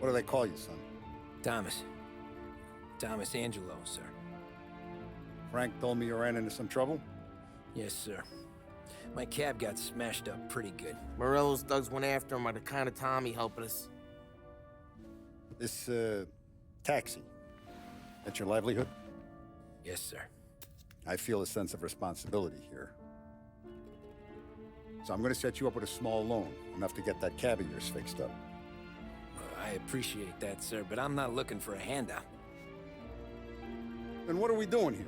What do they call you, son? Thomas. Thomas Angelo, sir. Frank told me you ran into some trouble? Yes, sir. My cab got smashed up pretty good. Morello's thugs went after him on account of Tommy helping us. This, taxi. That's your livelihood? Yes, sir. I feel a sense of responsibility here. So I'm gonna set you up with a small loan, enough to get that cab of yours fixed up. I appreciate that, sir, but I'm not looking for a handout. Then what are we doing here?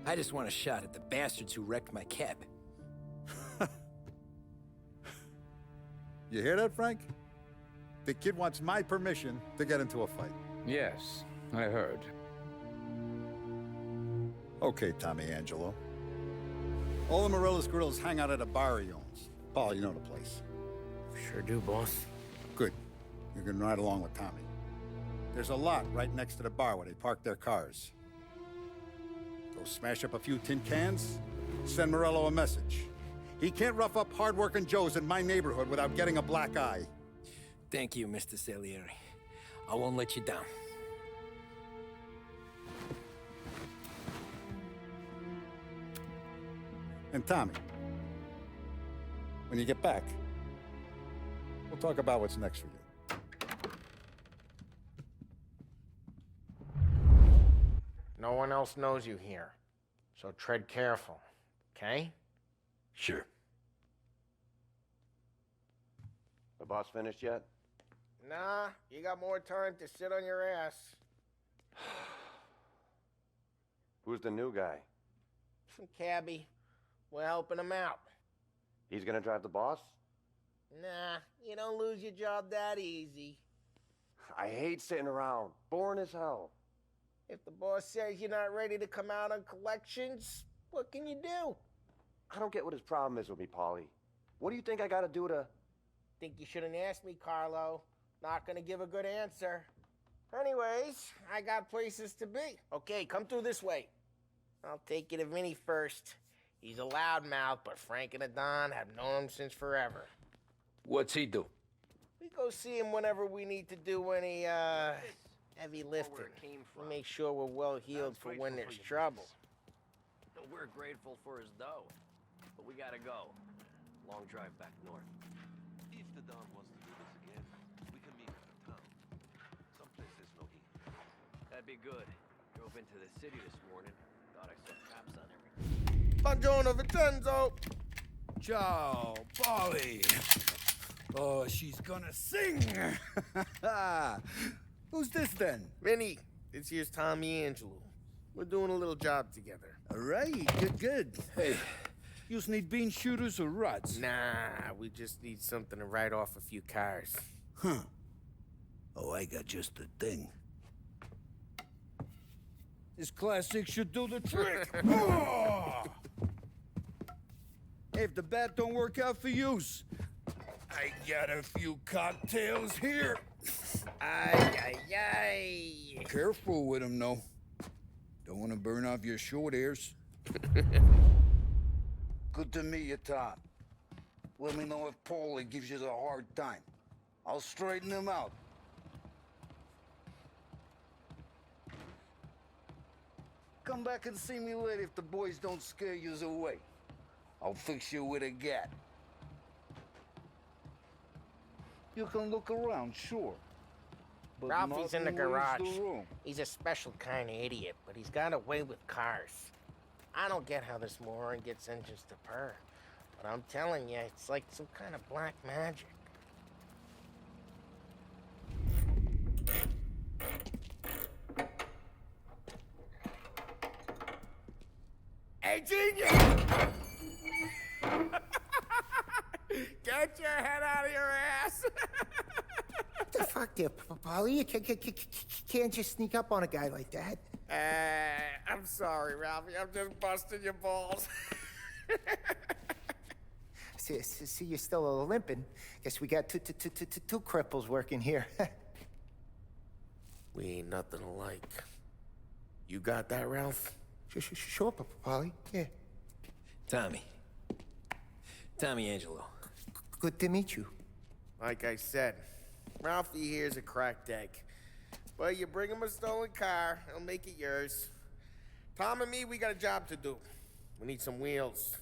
I just want a shot at the bastards who wrecked my cab. You hear that, Frank? The kid wants my permission to get into a fight. Yes, I heard. Okay, Tommy Angelo. All the Morello's girls hang out at a bar he owns. Paul, you know the place. Sure do, boss. Good. You can ride along with Tommy. There's a lot right next to the bar where they park their cars. Go smash up a few tin cans, send Morello a message. He can't rough up hard-working Joes in my neighborhood without getting a black eye. Thank you, Mr. Salieri. I won't let you down. And Tommy, when you get back, we'll talk about what's next for you. No one else knows you here, so tread careful, okay? Sure. The boss finished yet? Nah, you got more time to sit on your ass. Who's the new guy? Some cabbie. We're helping him out. He's gonna drive the boss? Nah, you don't lose your job that easy. I hate sitting around. Boring as hell. If the boss says you're not ready to come out on collections, what can you do? I don't get what his problem is with me, Paulie. What do you think I gotta do to... Think you shouldn't ask me, Carlo. Not gonna give a good answer. Anyways, I got places to be. Okay, come through this way. I'll take you to Vinny first. He's a loudmouth, but Frank and the Don have known him since forever. What's he do? We go see him whenever we need to do any, heavy lifting. We make sure we're well healed for when there's trouble. We're grateful for his dough, but we gotta go. Long drive back north. If the Don wants to do this again, we can meet in town. Someplace there's no heat. That'd be good. Drove into the city this morning. Thought I saw cops on everything. Buongiorno, Vincenzo! Ciao, Polly. Oh, she's gonna sing. Who's this then? Vinny, this here's Tommy Angelo. We're doing a little job together. All right, good. Hey, you need bean shooters or rods? Nah, we just need something to write off a few cars. Huh. Oh, I got just the thing. This classic should do the trick. Oh! Hey, if the bat don't work out for yous, I got a few cocktails here. Ay. Careful with them, though. Don't want to burn off your short hairs. Good to meet you, Tom. Let me know if Paulie gives you a hard time. I'll straighten him out. Come back and see me later if the boys don't scare yous away. I'll fix you with a gat. You can look around, sure. But Ralphie's in the nothing leaves garage. the room. He's a special kind of idiot, but he's got away with cars. I don't get how this moron gets engines to purr. But I'm telling you, it's like some kind of black magic. Hey, genius! Get your head out of your ass! What the fuck there, Polly? You can't just sneak up on a guy like that. I'm sorry, Ralphie. I'm just busting your balls. See, you're still limping. Guess we got two cripples working here. We ain't nothing alike. You got that, Ralph? Sure, Polly. Yeah. Tommy Angelo. Good to meet you. Like I said, Ralphie here's a cracked egg. But you bring him a stolen car, he'll make it yours. Tom and me, we got a job to do. We need some wheels.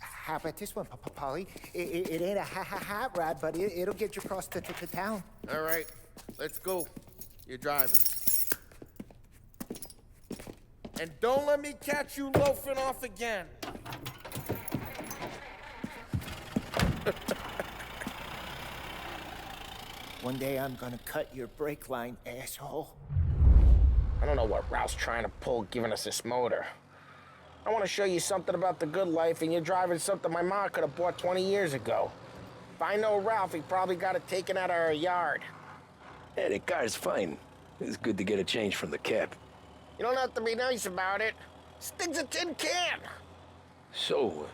How about this one, Polly? It ain't a hot rod, but it'll get you across to town. All right, let's go. You're driving. And don't let me catch you loafing off again. One day I'm gonna cut your brake line, asshole. I don't know what Ralph's trying to pull giving us this motor. I want to show you something about the good life, and you're driving something my mom could have bought 20 years ago. If I know Ralph, he probably got it taken out of our yard. Yeah, the car's fine. It's good to get a change from the cab. You don't have to be nice about it. This thing's a tin can. So,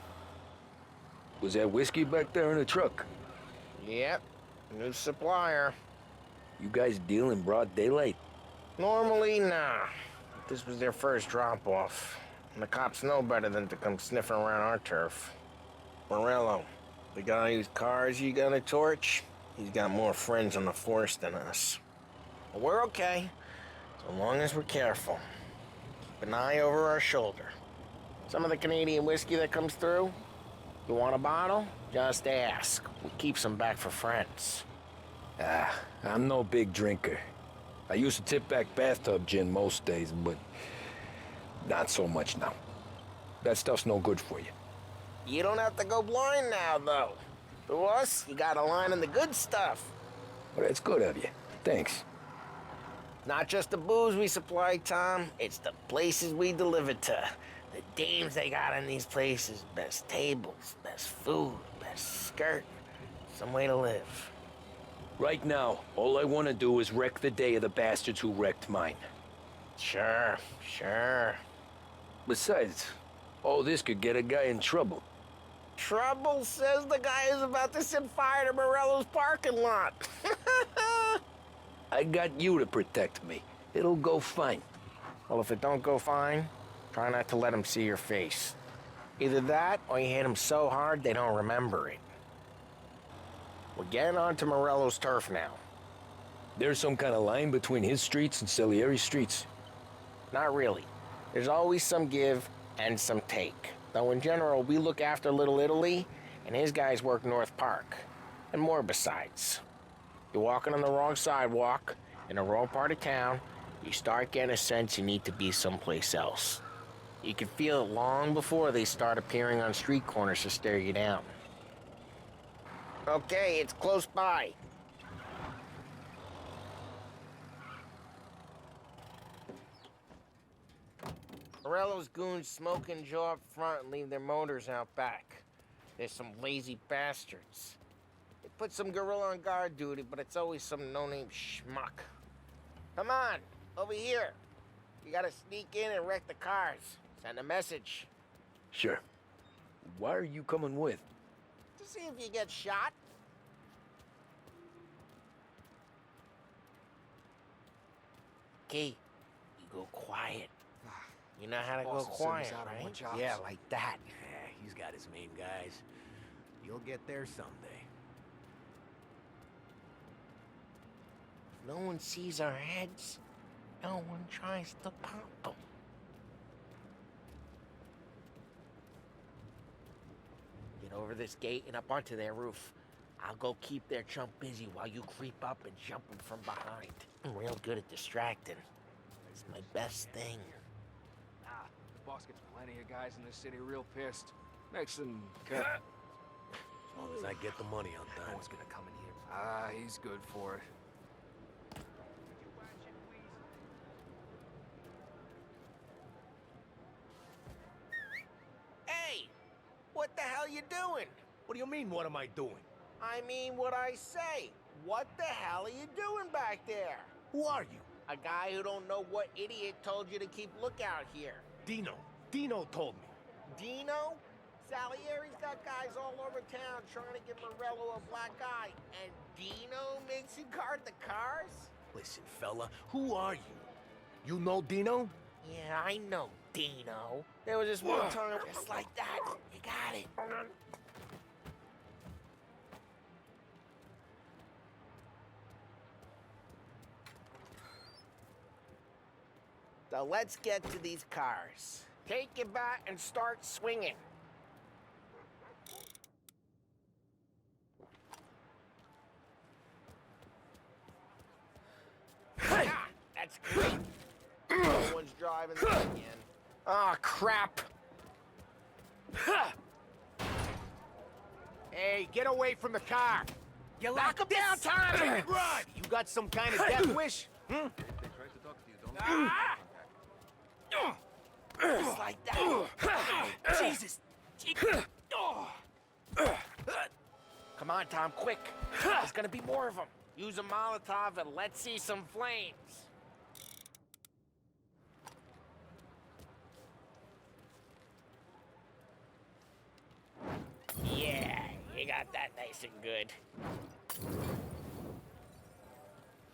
was that whiskey back there in the truck? Yep, new supplier. You guys deal in broad daylight? Normally, nah. But this was their first drop-off. And the cops know better than to come sniffing around our turf. Morello, the guy whose cars you got a torch, he's got more friends on the force than us. But we're okay, so long as we're careful. Keep an eye over our shoulder. Some of the Canadian whiskey that comes through, you want a bottle? Just ask. We keep some back for friends. I'm no big drinker. I used to tip back bathtub gin most days, but not so much now. That stuff's no good for you. You don't have to go blind now, though. To us, you got a line in the good stuff. Well, that's good of you. Thanks. Not just the booze we supply, Tom. It's the places we deliver to. The dames they got in these places. Best tables, best food, best skirt. Some way to live. Right now, all I want to do is wreck the day of the bastards who wrecked mine. Sure, sure. Besides, all this could get a guy in trouble. Trouble says the guy is about to set fire to Morello's parking lot. I got you to protect me. It'll go fine. Well, if it don't go fine, try not to let them see your face. Either that, or you hit them so hard they don't remember it. We're getting onto Morello's turf now. There's some kind of line between his streets and Salieri's streets. Not really. There's always some give and some take. Though in general, we look after Little Italy, and his guys work North Park. And more besides. You're walking on the wrong sidewalk, in the wrong part of town, you start getting a sense you need to be someplace else. You can feel it long before they start appearing on street corners to stare you down. Okay, it's close by. Morello's goons smoke and jaw up front and leave their motors out back. There's some lazy bastards. They put some gorilla on guard duty, but it's always some no-name schmuck. Come on, over here. You gotta sneak in and wreck the cars. Send a message. Sure. Why are you coming with? To see if you get shot. Okay, you go quiet. You know how to go quiet, right? Yeah, like that. Yeah, he's got his main guys. You'll get there someday. If no one sees our heads, no one tries to pop them. Get over this gate and up onto their roof. I'll go keep their chump busy while you creep up and jump him from behind. I'm real good at distracting. It's my best thing. The boss gets plenty of guys in this city real pissed. Makes them cut. As long as I get the money on time. No one's gonna come in here. He's good for it. Hey! What the hell you doing? What do you mean, what am I doing? I mean what I say. What the hell are you doing back there? Who are you? A guy who don't know what idiot told you to keep lookout here. Dino. Dino told me. Dino? Salieri's got guys all over town trying to give Morello a black eye, and Dino makes you guard the cars? Listen, fella, who are you? You know Dino? Yeah, I know Dino. There was this one time just like that. You got it. So let's get to these cars. Take your bat and start swinging. Ah, that's great. No one's driving this again. Oh, crap. Hey, get away from the car! You Knock him down, Tom! Run! You got some kind of death wish? They try to talk to you, don't Just like that. Jesus! Come on, Tom, quick. There's gonna be more of them. Use a Molotov and let's see some flames. Yeah, you got that nice and good.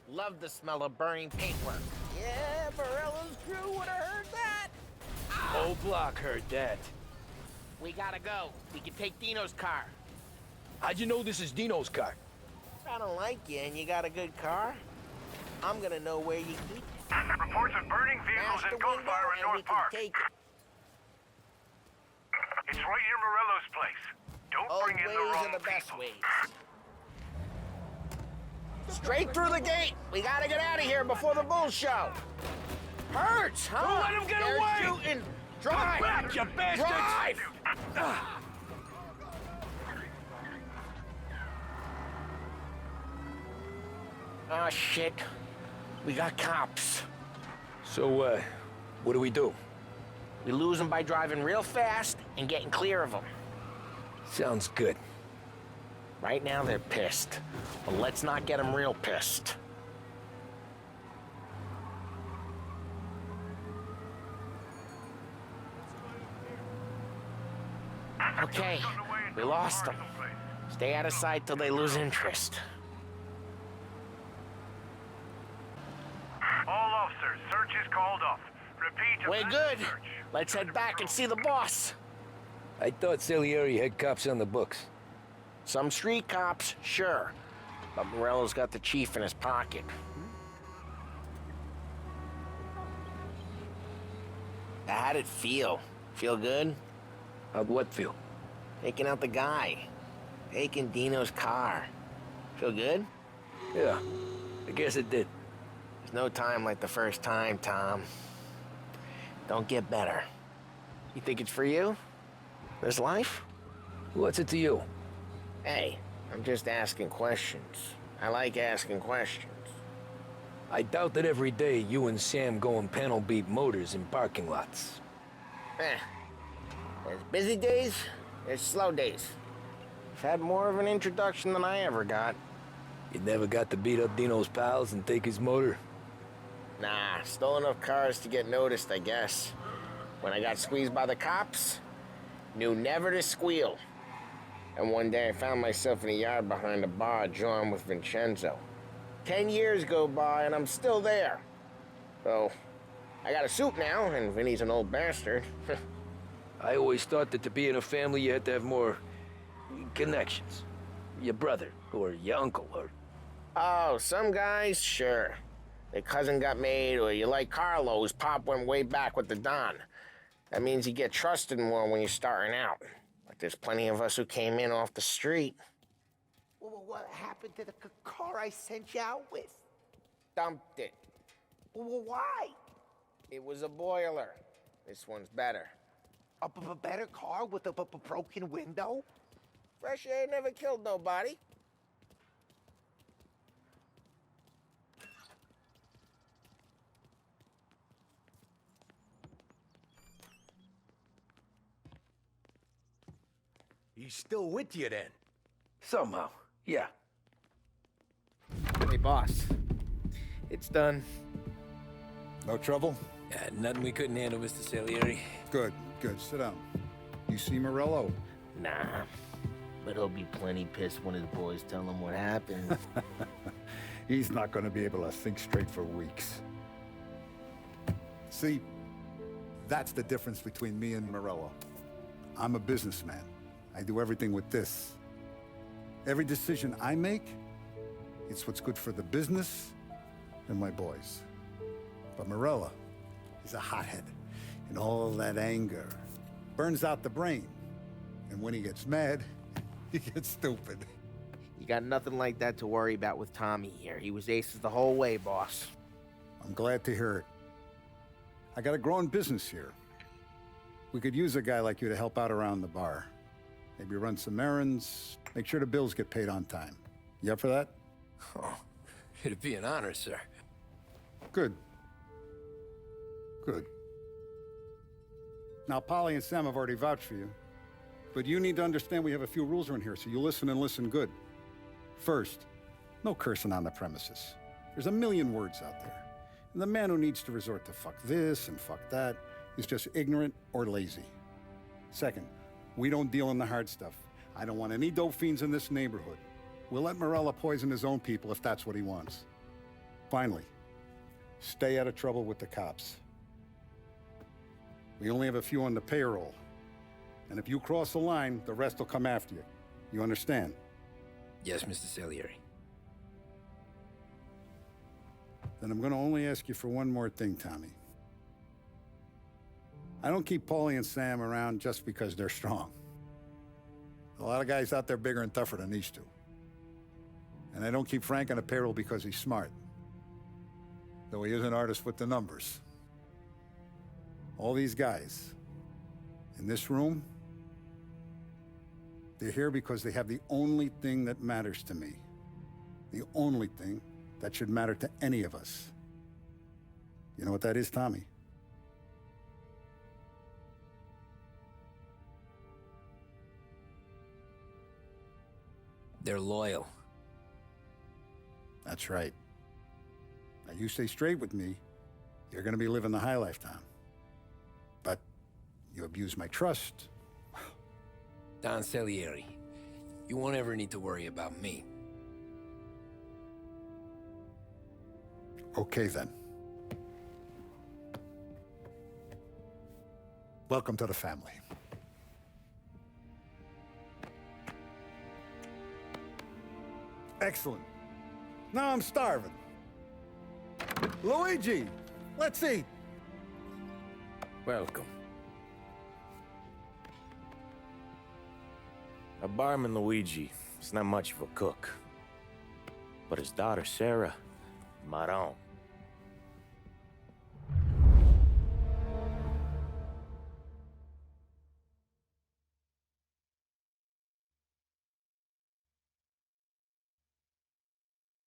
Love the smell of burning paintwork. Yeah, Morello's crew would have heard that. Whole block heard that. We gotta go. We can take Dino's car. How'd you know this is Dino's car? I don't like you and you got a good car. I'm gonna know where you keep it. Reports of burning vehicles Smash and the window gunfire in and we North can Park. take it. It's right near Morello's place. Don't Old bring in the ways wrong are the best people. ways. Straight through the gate. We gotta get out of here before the bull show. Hurts, huh? Don't let him get They're away! shooting. Drive! Back, you bastards! Drive! Oh, shit. We got cops. So, what do we do? We lose them by driving real fast and getting clear of them. Sounds good. Right now, they're pissed. But let's not get them real pissed. Okay, we lost them. Stay out of sight till they lose interest. All officers, search is called off. Repeat. We're good. Let's head back and see the boss. I thought Salieri had cops on the books. Some street cops, sure. But Morello's got the chief in his pocket. How'd it feel? Feel good? How'd what feel? Taking out the guy. Taking Dino's car. Feel good? Yeah, I guess it did. There's no time like the first time, Tom. Don't get better. You think it's for you? This life? What's it to you? Hey, I'm just asking questions. I like asking questions. I doubt that every day you and Sam go and panel beat motors in parking lots. There's busy days, there's slow days. I've had more of an introduction than I ever got. You never got to beat up Dino's pals and take his motor? Nah, stole enough cars to get noticed, I guess. When I got squeezed by the cops, knew never to squeal. And one day I found myself in a yard behind a bar drawn with Vincenzo. 10 years go by and I'm still there. So, I got a suit now, and Vinny's an old bastard. I always thought that to be in a family you had to have more connections. Your brother, or your uncle, or... Oh, some guys, sure. Their cousin got made, or you like Carlo, whose pop went way back with the Don. That means you get trusted more when you're starting out. But there's plenty of us who came in off the street. Well, what happened to the car I sent you out with? Dumped it. Well, why? It was a boiler. This one's better. A better car with a broken window? Fresh air never killed nobody. He's still with you then? Somehow, yeah. Hey, boss. It's done. No trouble? Yeah, nothing we couldn't handle, Mr. Salieri. Good, good. Sit down. You see Morello? Nah. But he'll be plenty pissed when his boys tell him what happened. He's not going to be able to think straight for weeks. See, that's the difference between me and Morello. I'm a businessman. I do everything with this. Every decision I make, it's what's good for the business and my boys. But Morello, He's a hothead. And all that anger burns out the brain. And when he gets mad, he gets stupid. You got nothing like that to worry about with Tommy here. He was aces the whole way, boss. I'm glad to hear it. I got a growing business here. We could use a guy like you to help out around the bar. Maybe run some errands, make sure the bills get paid on time. You up for that? Oh, it'd be an honor, sir. Good. Good. Now, Polly and Sam have already vouched for you. But you need to understand we have a few rules around here, so you listen and listen good. First, no cursing on the premises. There's a million words out there. And the man who needs to resort to fuck this and fuck that is just ignorant or lazy. Second, we don't deal in the hard stuff. I don't want any dope fiends in this neighborhood. We'll let Morella poison his own people if that's what he wants. Finally, stay out of trouble with the cops. We only have a few on the payroll. And if you cross the line, the rest will come after you. You understand? Yes, Mr. Salieri. Then I'm gonna only ask you for one more thing, Tommy. I don't keep Paulie and Sam around just because they're strong. A lot of guys out there bigger and tougher than these two. And I don't keep Frank on the payroll because he's smart. Though he is an artist with the numbers. All these guys in this room, they're here because they have the only thing that matters to me. The only thing that should matter to any of us. You know what that is, Tommy? They're loyal. That's right. Now you stay straight with me, you're gonna be living the high life, Tom. But you abuse my trust. Don Salieri, you won't ever need to worry about me. Okay, then. Welcome to the family. Excellent. Now I'm starving. Luigi, let's eat. Welcome. A barman Luigi is not much of a cook. But his daughter Sarah, Maron,